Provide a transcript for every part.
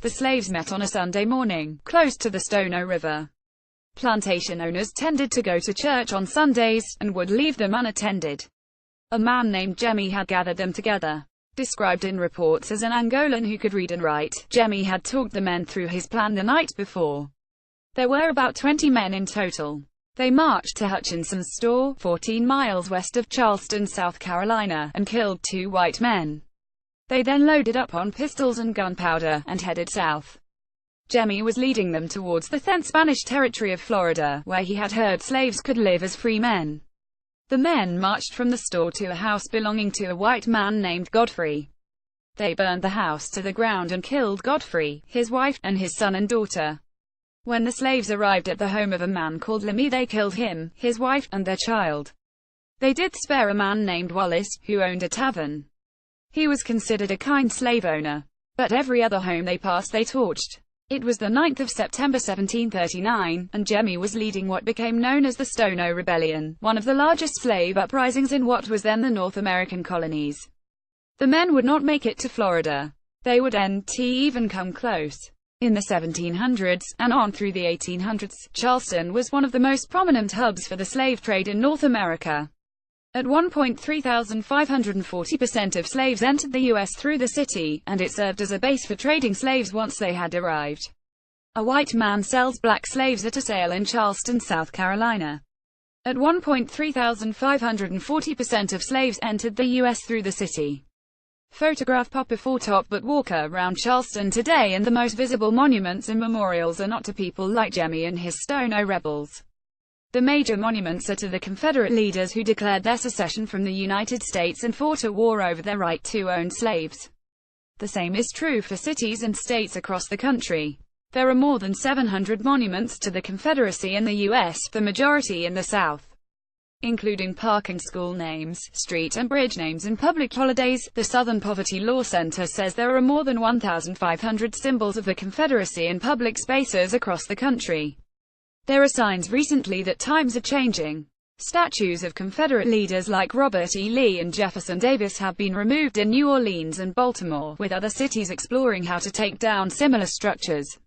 The slaves met on a Sunday morning, close to the Stono River. Plantation owners tended to go to church on Sundays, and would leave them unattended. A man named Jemmy had gathered them together. Described in reports as an Angolan who could read and write, Jemmy had talked the men through his plan the night before. There were about 20 men in total. They marched to Hutchinson's store, 14 miles west of Charleston, South Carolina, and killed 2 white men. They then loaded up on pistols and gunpowder, and headed south. Jemmy was leading them towards the then Spanish territory of Florida, where he had heard slaves could live as free men. The men marched from the store to a house belonging to a white man named Godfrey. They burned the house to the ground and killed Godfrey, his wife, and his son and daughter. When the slaves arrived at the home of a man called Lemmy, they killed him, his wife, and their child. They did spare a man named Wallace, who owned a tavern. He was considered a kind slave owner. But every other home they passed they torched. It was the 9th of September 1739, and Jemmy was leading what became known as the Stono Rebellion, one of the largest slave uprisings in what was then the North American colonies. The men would not make it to Florida. They would even come close. In the 1700s, and on through the 1800s, Charleston was one of the most prominent hubs for the slave trade in North America. At one point 3,540% of slaves entered the U.S. through the city, and it served as a base for trading slaves once they had arrived. A white man sells black slaves at a sale in Charleston, South Carolina. At one point 3,540% of slaves entered the U.S. through the city. Photograph Papa Foretop but walk around Charleston today, and the most visible monuments and memorials are not to people like Jemmy and his Stono rebels. The major monuments are to the Confederate leaders who declared their secession from the United States and fought a war over their right to own slaves. The same is true for cities and states across the country. There are more than 700 monuments to the Confederacy in the U.S., the majority in the South. Including park and school names, street and bridge names, and public holidays. The Southern Poverty Law Center says there are more than 1,500 symbols of the Confederacy in public spaces across the country. There are signs recently that times are changing. Statues of Confederate leaders like Robert E. Lee and Jefferson Davis have been removed in New Orleans and Baltimore, with other cities exploring how to take down similar structures.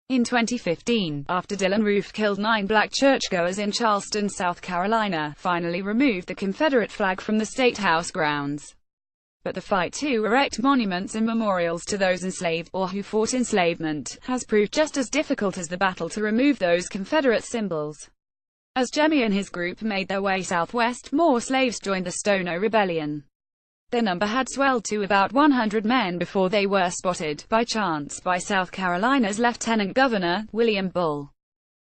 In 2015, after Dylann Roof killed 9 black churchgoers in Charleston, South Carolina, finally removed the Confederate flag from the State House grounds. But the fight to erect monuments and memorials to those enslaved, or who fought enslavement, has proved just as difficult as the battle to remove those Confederate symbols. As Jemmy and his group made their way southwest, more slaves joined the Stono Rebellion. Their number had swelled to about 100 men before they were spotted, by chance, by South Carolina's Lieutenant Governor, William Bull.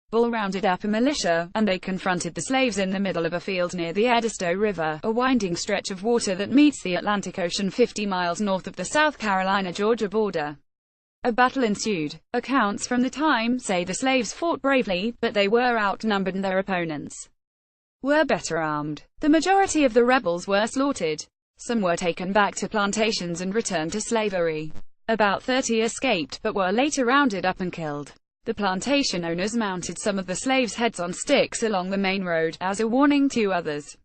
Bull rounded up a militia, and they confronted the slaves in the middle of a field near the Edisto River, a winding stretch of water that meets the Atlantic Ocean 50 miles north of the South Carolina-Georgia border. A battle ensued. Accounts from the time say the slaves fought bravely, but they were outnumbered and their opponents were better armed. The majority of the rebels were slaughtered. Some were taken back to plantations and returned to slavery. About 30 escaped, but were later rounded up and killed. The plantation owners mounted some of the slaves' heads on sticks along the main road, as a warning to others.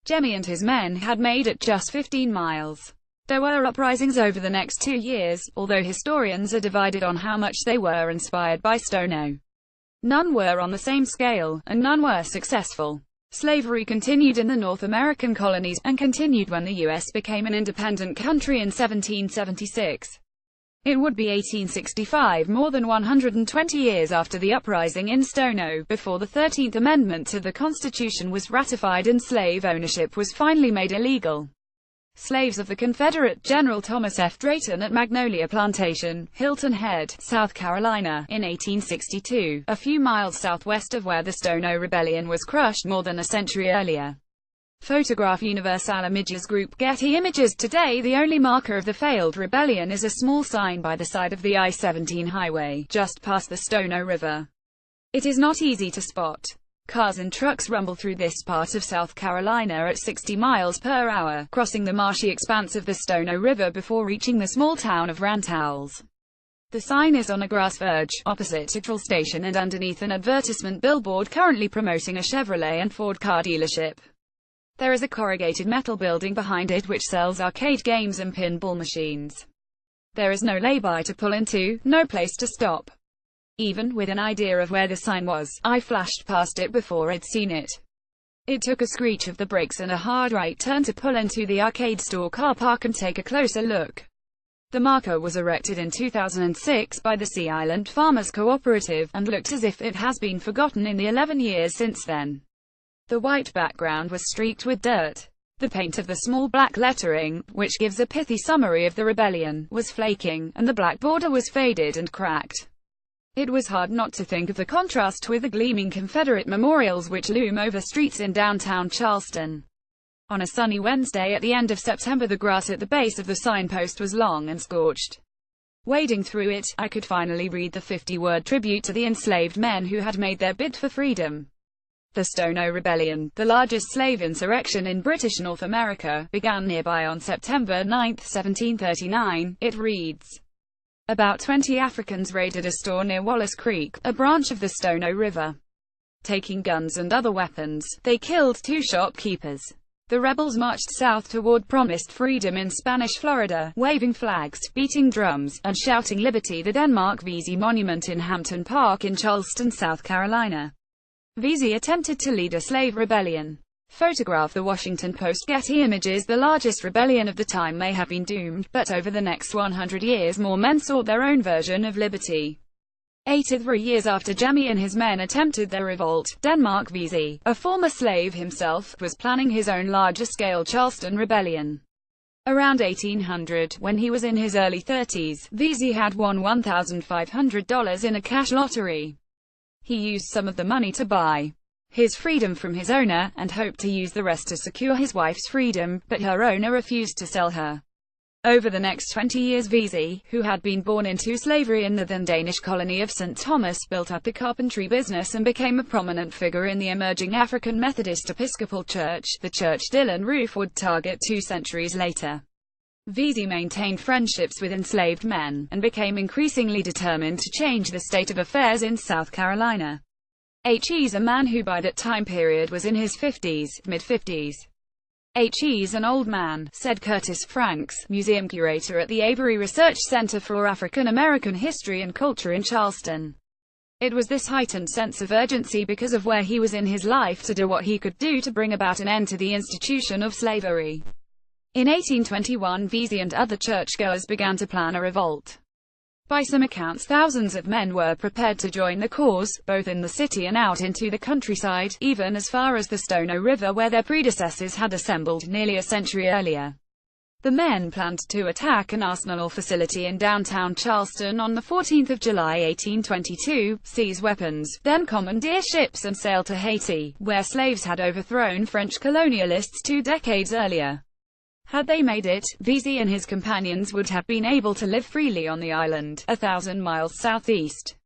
Jemmy and his men had made it just 15 miles. There were uprisings over the next 2 years, although historians are divided on how much they were inspired by Stono. None were on the same scale, and none were successful. Slavery continued in the North American colonies, and continued when the U.S. became an independent country in 1776. It would be 1865, more than 120 years after the uprising in Stono, before the 13th Amendment to the Constitution was ratified and slave ownership was finally made illegal. Slaves of the Confederate General Thomas F. Drayton at Magnolia Plantation, Hilton Head, South Carolina, in 1862, a few miles southwest of where the Stono Rebellion was crushed more than a century earlier. Photograph Universal Images Group Getty Images. Today the only marker of the failed rebellion is a small sign by the side of the I-17 highway, just past the Stono River. It is not easy to spot. Cars and trucks rumble through this part of South Carolina at 60 miles per hour, crossing the marshy expanse of the Stono River before reaching the small town of Rantowels. The sign is on a grass verge, opposite a petrol station and underneath an advertisement billboard currently promoting a Chevrolet and Ford car dealership. There is a corrugated metal building behind it which sells arcade games and pinball machines. There is no lay-by to pull into, no place to stop. Even with an idea of where the sign was, I flashed past it before I'd seen it. It took a screech of the brakes and a hard right turn to pull into the arcade store car park and take a closer look. The marker was erected in 2006 by the Sea Island Farmers Cooperative, and looked as if it has been forgotten in the 11 years since then. The white background was streaked with dirt. The paint of the small black lettering, which gives a pithy summary of the rebellion, was flaking, and the black border was faded and cracked. It was hard not to think of the contrast with the gleaming Confederate memorials which loom over streets in downtown Charleston. On a sunny Wednesday at the end of September, the grass at the base of the signpost was long and scorched. Wading through it, I could finally read the 50-word tribute to the enslaved men who had made their bid for freedom. The Stono Rebellion, the largest slave insurrection in British North America, began nearby on September 9, 1739, it reads. About 20 Africans raided a store near Wallace Creek, a branch of the Stono River. Taking guns and other weapons, they killed 2 shopkeepers. The rebels marched south toward promised freedom in Spanish Florida, waving flags, beating drums, and shouting liberty. The Denmark Vesey Monument in Hampton Park in Charleston, South Carolina. Vesey attempted to lead a slave rebellion. Photograph. The Washington Post. Getty Images. The largest rebellion of the time may have been doomed, but over the next 100 years more men sought their own version of liberty. 83 years after Jemmy and his men attempted their revolt, Denmark Vesey, a former slave himself, was planning his own larger-scale Charleston rebellion. Around 1800, when he was in his early 30s, Vesey had won $1,500 in a cash lottery. He used some of the money to buy his freedom from his owner, and hoped to use the rest to secure his wife's freedom, but her owner refused to sell her. Over the next 20 years, Vesey, who had been born into slavery in the then Danish colony of St. Thomas, built up the carpentry business and became a prominent figure in the emerging African Methodist Episcopal Church, the church Dylann Roof would target 2 centuries later. Vesey maintained friendships with enslaved men, and became increasingly determined to change the state of affairs in South Carolina. He's a man who by that time period was in his 50s, mid-50s. He's an old man, said Curtis Franks, museum curator at the Avery Research Center for African American History and Culture in Charleston. It was this heightened sense of urgency because of where he was in his life to do what he could do to bring about an end to the institution of slavery. In 1821, Vesey and other churchgoers began to plan a revolt. By some accounts, thousands of men were prepared to join the cause, both in the city and out into the countryside, even as far as the Stono River where their predecessors had assembled nearly a century earlier. The men planned to attack an arsenal facility in downtown Charleston on 14 July 1822, seize weapons, then commandeer ships and sail to Haiti, where slaves had overthrown French colonialists 2 decades earlier. Had they made it, Vesey and his companions would have been able to live freely on the island, 1,000 miles southeast.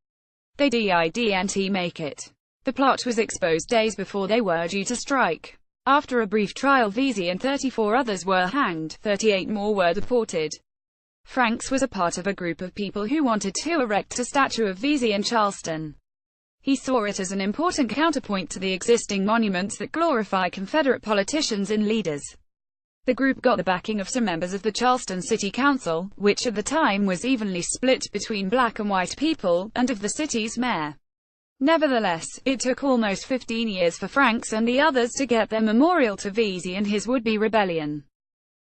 They didn't make it. The plot was exposed days before they were due to strike. After a brief trial, Vesey and 34 others were hanged, 38 more were deported. Franks was a part of a group of people who wanted to erect a statue of Vesey in Charleston. He saw it as an important counterpoint to the existing monuments that glorify Confederate politicians and leaders. The group got the backing of some members of the Charleston City Council, which at the time was evenly split between black and white people, and of the city's mayor. Nevertheless, it took almost 15 years for Franks and the others to get their memorial to Vesey and his would-be rebellion.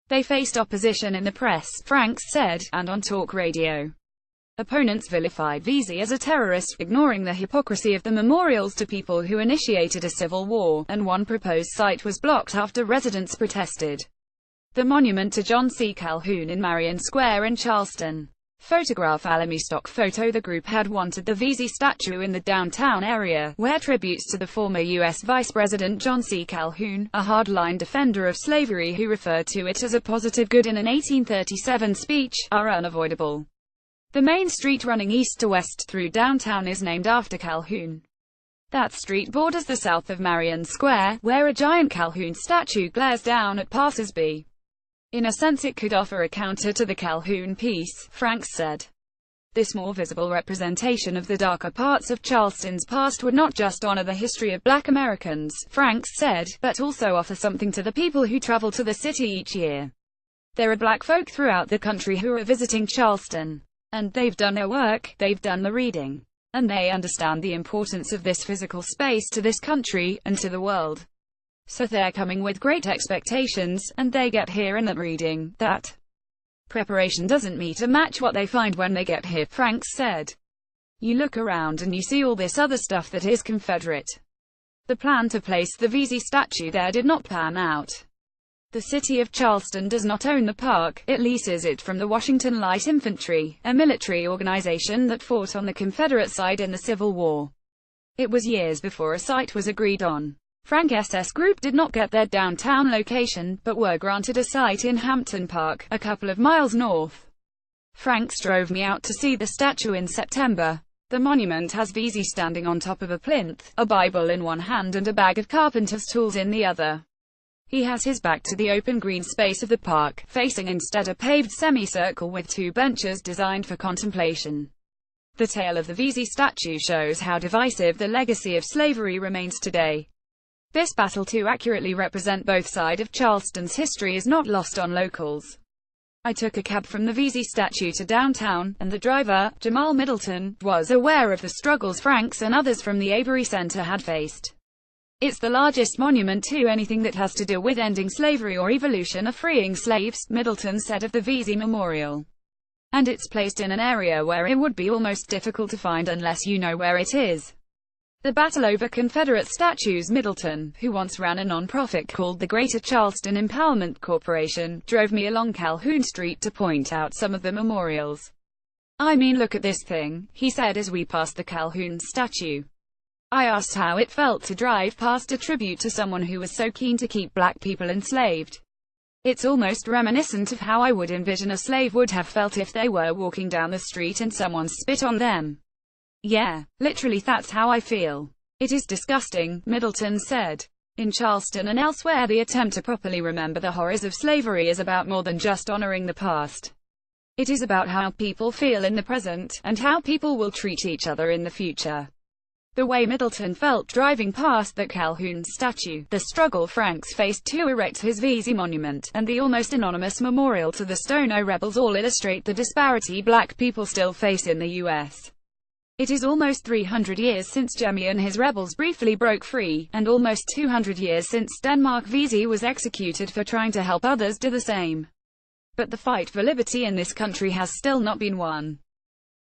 They faced opposition in the press, Franks said, and on talk radio. Opponents vilified Vesey as a terrorist, ignoring the hypocrisy of the memorials to people who initiated a civil war, and one proposed site was blocked after residents protested. The monument to John C. Calhoun in Marion Square in Charleston. Photograph. Alamy stock photo. The group had wanted the Vesey statue in the downtown area, where tributes to the former U.S. Vice President John C. Calhoun, a hardline defender of slavery who referred to it as a positive good in an 1837 speech, are unavoidable. The main street running east to west through downtown is named after Calhoun. That street borders the south of Marion Square, where a giant Calhoun statue glares down at passers-by. In a sense it could offer a counter to the Calhoun piece, Franks said. This more visible representation of the darker parts of Charleston's past would not just honor the history of black Americans, Franks said, but also offer something to the people who travel to the city each year. There are black folk throughout the country who are visiting Charleston. And they've done their work, they've done the reading. And they understand the importance of this physical space to this country, and to the world. So they're coming with great expectations, and they get here and that reading, that preparation doesn't meet or match what they find when they get here, Franks said. You look around and you see all this other stuff that is Confederate. The plan to place the Vesey statue there did not pan out. The city of Charleston does not own the park, it leases it from the Washington Light Infantry, a military organization that fought on the Confederate side in the Civil War. It was years before a site was agreed on. Frank's group did not get their downtown location, but were granted a site in Hampton Park, a couple of miles north. Franks drove me out to see the statue in September. The monument has Vesey standing on top of a plinth, a Bible in one hand and a bag of carpenter's tools in the other. He has his back to the open green space of the park, facing instead a paved semicircle with two benches designed for contemplation. The tale of the Vesey statue shows how divisive the legacy of slavery remains today. This battle to accurately represent both sides of Charleston's history is not lost on locals. I took a cab from the Vesey statue to downtown, and the driver, Jamal Middleton, was aware of the struggles Franks and others from the Avery Center had faced. It's the largest monument to anything that has to do with ending slavery or evolution of freeing slaves, Middleton said of the Vesey Memorial. And it's placed in an area where it would be almost difficult to find unless you know where it is. The battle over Confederate statues, Middleton, who once ran a non-profit called the Greater Charleston Empowerment Corporation, drove me along Calhoun Street to point out some of the memorials. I mean, look at this thing, he said as we passed the Calhoun statue. I asked how it felt to drive past a tribute to someone who was so keen to keep black people enslaved. It's almost reminiscent of how I would envision a slave would have felt if they were walking down the street and someone spit on them. Yeah, literally that's how I feel. It is disgusting, Middleton said. In Charleston and elsewhere, the attempt to properly remember the horrors of slavery is about more than just honoring the past. It is about how people feel in the present, and how people will treat each other in the future. The way Middleton felt driving past the Calhoun statue, the struggle Franks faced to erect his Vesey monument, and the almost anonymous memorial to the Stono rebels all illustrate the disparity black people still face in the U.S. It is almost 300 years since Jemmy and his rebels briefly broke free, and almost 200 years since Denmark Vesey was executed for trying to help others do the same. But the fight for liberty in this country has still not been won.